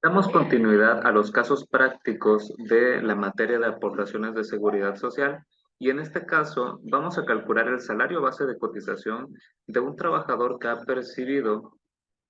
Damos continuidad a los casos prácticos de la materia de aportaciones de seguridad social y en este caso vamos a calcular el salario base de cotización de un trabajador que ha percibido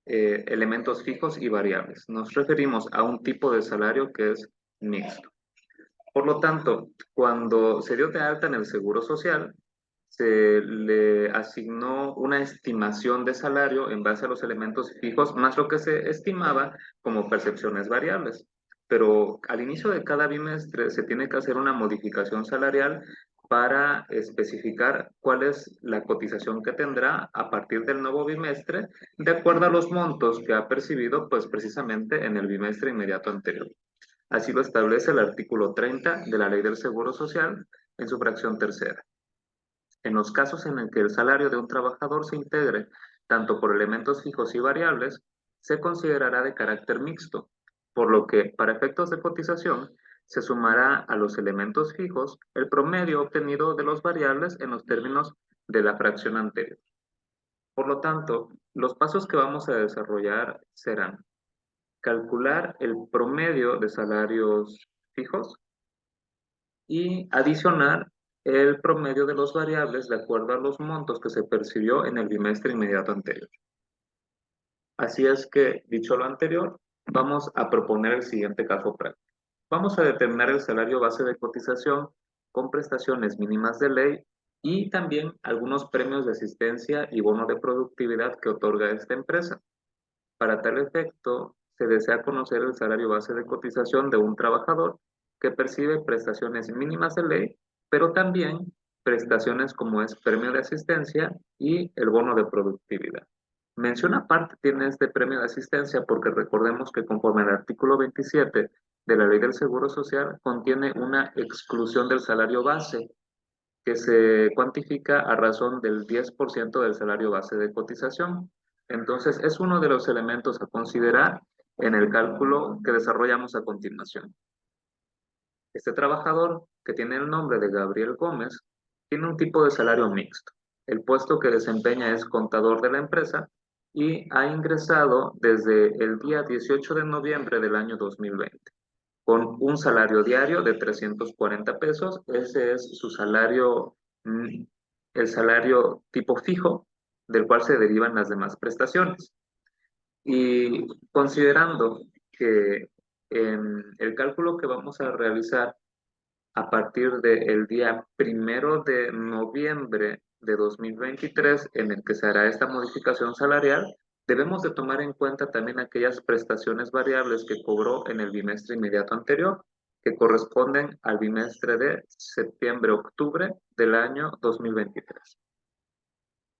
elementos fijos y variables. Nos referimos a un tipo de salario que es mixto. Por lo tanto, cuando se dio de alta en el Seguro Social, se le asignó una estimación de salario en base a los elementos fijos, más lo que se estimaba como percepciones variables. Pero al inicio de cada bimestre se tiene que hacer una modificación salarial para especificar cuál es la cotización que tendrá a partir del nuevo bimestre, de acuerdo a los montos que ha percibido, pues precisamente en el bimestre inmediato anterior. Así lo establece el artículo 30 de la Ley del Seguro Social en su fracción tercera. En los casos en el que el salario de un trabajador se integre tanto por elementos fijos y variables, se considerará de carácter mixto, por lo que, para efectos de cotización, se sumará a los elementos fijos el promedio obtenido de los variables en los términos de la fracción anterior. Por lo tanto, los pasos que vamos a desarrollar serán calcular el promedio de salarios fijos y adicionar el promedio de los variables de acuerdo a los montos que se percibió en el bimestre inmediato anterior. Así es que, dicho lo anterior, vamos a proponer el siguiente caso práctico. Vamos a determinar el salario base de cotización con prestaciones mínimas de ley y también algunos premios de asistencia y bono de productividad que otorga esta empresa. Para tal efecto, se desea conocer el salario base de cotización de un trabajador que percibe prestaciones mínimas de ley, pero también prestaciones como es premio de asistencia y el bono de productividad. Mención aparte tiene este premio de asistencia porque recordemos que conforme al artículo 27 de la Ley del Seguro Social contiene una exclusión del salario base que se cuantifica a razón del 10% del salario base de cotización. Entonces, es uno de los elementos a considerar en el cálculo que desarrollamos a continuación. Este trabajador, que tiene el nombre de Gabriel Gómez, tiene un tipo de salario mixto. El puesto que desempeña es contador de la empresa y ha ingresado desde el día 18 de noviembre del año 2020 con un salario diario de 340 pesos. Ese es su salario, el salario tipo fijo, del cual se derivan las demás prestaciones. Y considerando que en el cálculo que vamos a realizar a partir del día 1 de noviembre de 2023, en el que se hará esta modificación salarial, debemos de tomar en cuenta también aquellas prestaciones variables que cobró en el bimestre inmediato anterior, que corresponden al bimestre de septiembre-octubre del año 2023.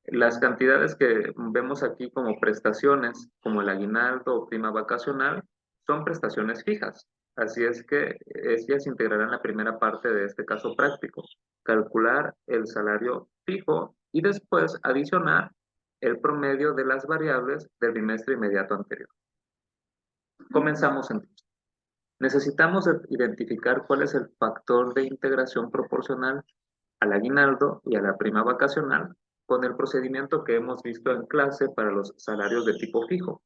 Las cantidades que vemos aquí como prestaciones, como el aguinaldo o prima vacacional, son prestaciones fijas. Así es que ellas integrarán la primera parte de este caso práctico, calcular el salario fijo y después adicionar el promedio de las variables del bimestre inmediato anterior. Comenzamos entonces. Necesitamos identificar cuál es el factor de integración proporcional al aguinaldo y a la prima vacacional con el procedimiento que hemos visto en clase para los salarios de tipo fijo.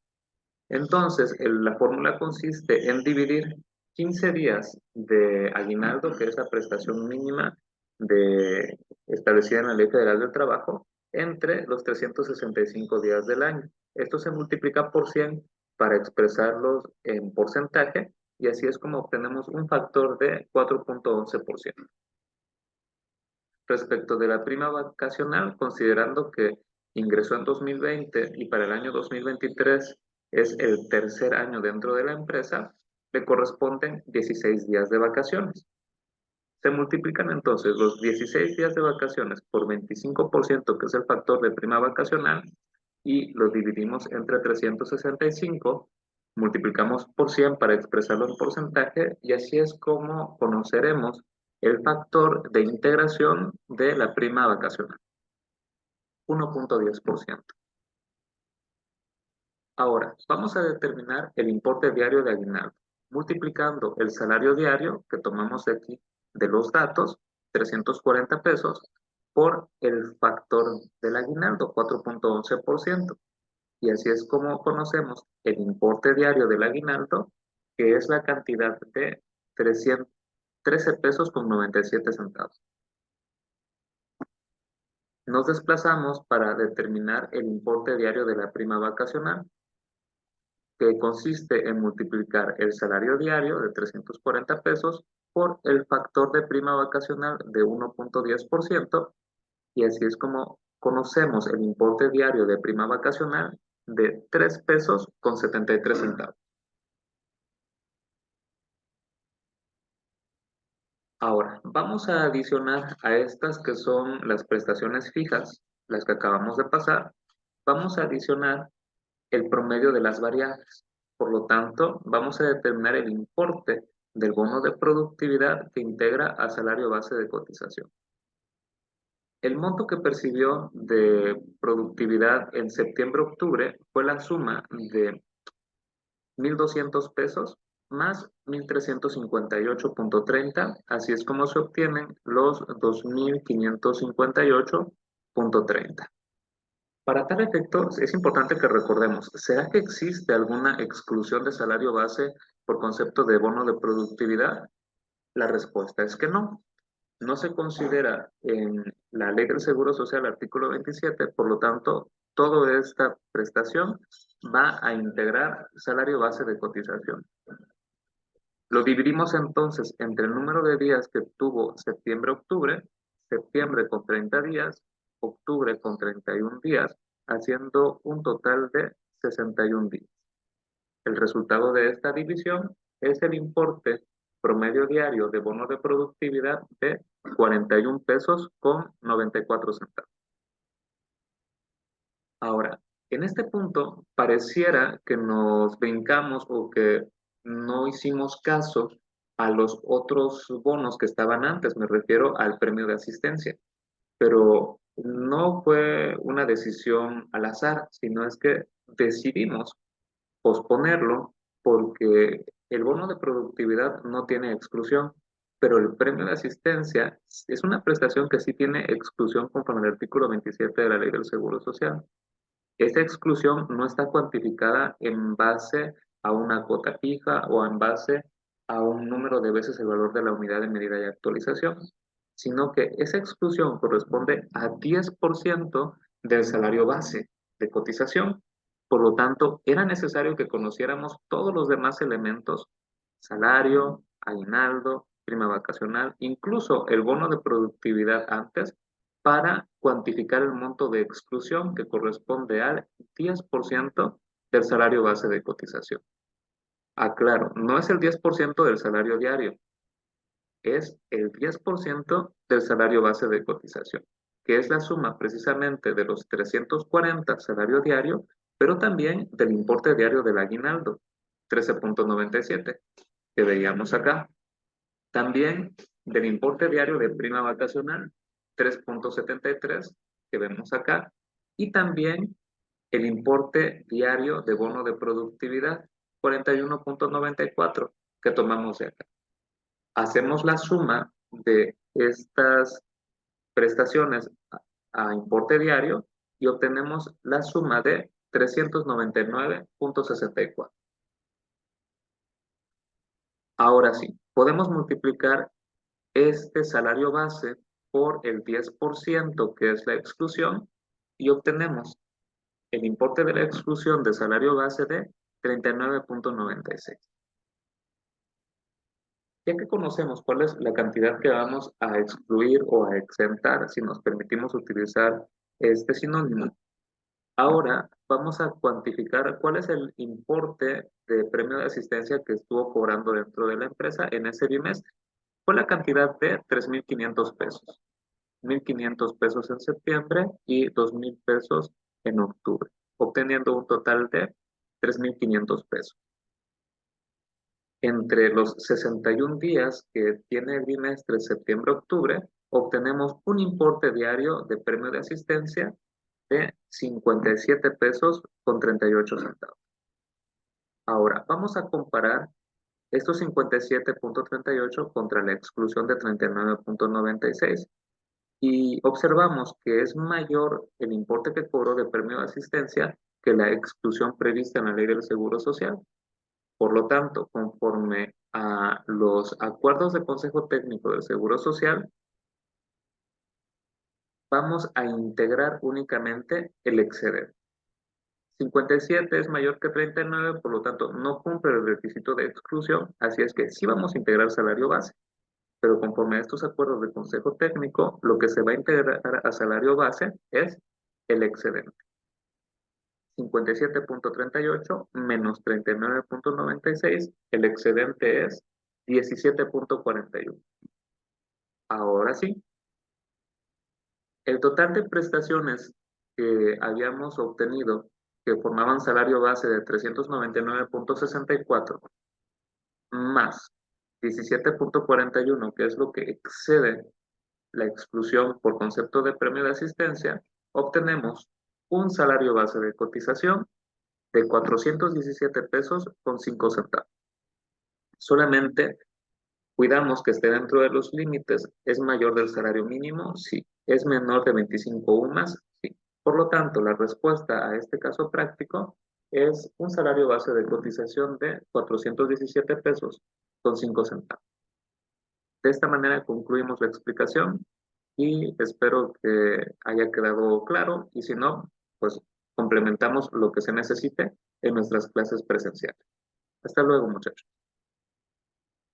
Entonces, la fórmula consiste en dividir 15 días de aguinaldo, que es la prestación mínima establecida en la Ley Federal del Trabajo, entre los 365 días del año. Esto se multiplica por 100 para expresarlos en porcentaje y así es como obtenemos un factor de 4.11%. Respecto de la prima vacacional, considerando que ingresó en 2020 y para el año 2023 es el tercer año dentro de la empresa, le corresponden 16 días de vacaciones. Se multiplican entonces los 16 días de vacaciones por 25%, que es el factor de prima vacacional, y lo dividimos entre 365, multiplicamos por 100 para expresarlo en porcentaje, y así es como conoceremos el factor de integración de la prima vacacional, 1.10%. Ahora, vamos a determinar el importe diario de aguinaldo, multiplicando el salario diario que tomamos de aquí de los datos, 340 pesos, por el factor del aguinaldo, 4.11%. Y así es como conocemos el importe diario del aguinaldo que es la cantidad de 313 pesos con 97 centavos. Nos desplazamos para determinar el importe diario de la prima vacacional, que consiste en multiplicar el salario diario de 340 pesos por el factor de prima vacacional de 1.10%, y así es como conocemos el importe diario de prima vacacional de 3 pesos con 73 centavos. Ahora, vamos a adicionar a estas que son las prestaciones fijas, las que acabamos de pasar, vamos a adicionar el promedio de las variables. Por lo tanto, vamos a determinar el importe del bono de productividad que integra a salario base de cotización. El monto que percibió de productividad en septiembre-octubre fue la suma de 1.200 pesos más 1.358.30, así es como se obtienen los 2.558.30. Para tal efecto, es importante que recordemos, ¿será que existe alguna exclusión de salario base por concepto de bono de productividad? La respuesta es que no. No se considera en la Ley del Seguro Social, artículo 27, por lo tanto, toda esta prestación va a integrar salario base de cotización. Lo dividimos entonces entre el número de días que tuvo septiembre-octubre, septiembre con 30 días, octubre con 31 días, haciendo un total de 61 días. El resultado de esta división es el importe promedio diario de bono de productividad de 41 pesos con 94 centavos. Ahora, en este punto pareciera que nos brincamos o que no hicimos caso a los otros bonos que estaban antes, me refiero al premio de asistencia, pero no fue una decisión al azar, sino es que decidimos posponerlo porque el bono de productividad no tiene exclusión, pero el premio de asistencia es una prestación que sí tiene exclusión conforme al artículo 27 de la Ley del Seguro Social. Esta exclusión no está cuantificada en base a una cuota fija o en base a un número de veces el valor de la unidad de medida y actualización, sino que esa exclusión corresponde a 10% del salario base de cotización. Por lo tanto, era necesario que conociéramos todos los demás elementos, salario, aguinaldo, prima vacacional, incluso el bono de productividad antes, para cuantificar el monto de exclusión que corresponde al 10% del salario base de cotización. Aclaro, no es el 10% del salario diario, es el 10% del salario base de cotización, que es la suma precisamente de los 340 salario diario, pero también del importe diario del aguinaldo, 13.97, que veíamos acá. También del importe diario de prima vacacional, 3.73, que vemos acá. Y también el importe diario de bono de productividad, 41.94, que tomamos de acá. Hacemos la suma de estas prestaciones a importe diario y obtenemos la suma de 399.64. Ahora sí, podemos multiplicar este salario base por el 10% que es la exclusión y obtenemos el importe de la exclusión de salario base de 39.96. Ya que conocemos cuál es la cantidad que vamos a excluir o a exentar si nos permitimos utilizar este sinónimo, ahora vamos a cuantificar cuál es el importe de premio de asistencia que estuvo cobrando dentro de la empresa en ese bimestre. Fue la cantidad de 3.500 pesos. 1.500 pesos en septiembre y 2.000 pesos en octubre, obteniendo un total de 3.500 pesos. Entre los 61 días que tiene el bimestre septiembre-octubre, obtenemos un importe diario de premio de asistencia de 57 pesos con 38 centavos. Ahora, vamos a comparar estos 57.38 contra la exclusión de 39.96 y observamos que es mayor el importe que cobró de premio de asistencia que la exclusión prevista en la Ley del Seguro Social. Por lo tanto, conforme a los acuerdos del Consejo Técnico del Seguro Social, vamos a integrar únicamente el excedente. 57 es mayor que 39, por lo tanto no cumple el requisito de exclusión, así es que sí vamos a integrar salario base, pero conforme a estos acuerdos del Consejo Técnico, lo que se va a integrar a salario base es el excedente. 57.38 menos 39.96, el excedente es 17.41. Ahora sí, el total de prestaciones que habíamos obtenido, que formaban salario base de 399.64, más 17.41, que es lo que excede la exclusión por concepto de premio de asistencia, obtenemos un salario base de cotización de 417 pesos con 5 centavos. Solamente cuidamos que esté dentro de los límites. ¿Es mayor del salario mínimo? Sí. ¿Es menor de 25 UMAS? Sí. Por lo tanto, la respuesta a este caso práctico es un salario base de cotización de 417 pesos con 5 centavos. De esta manera concluimos la explicación y espero que haya quedado claro y si no, pues complementamos lo que se necesite en nuestras clases presenciales. Hasta luego, muchachos.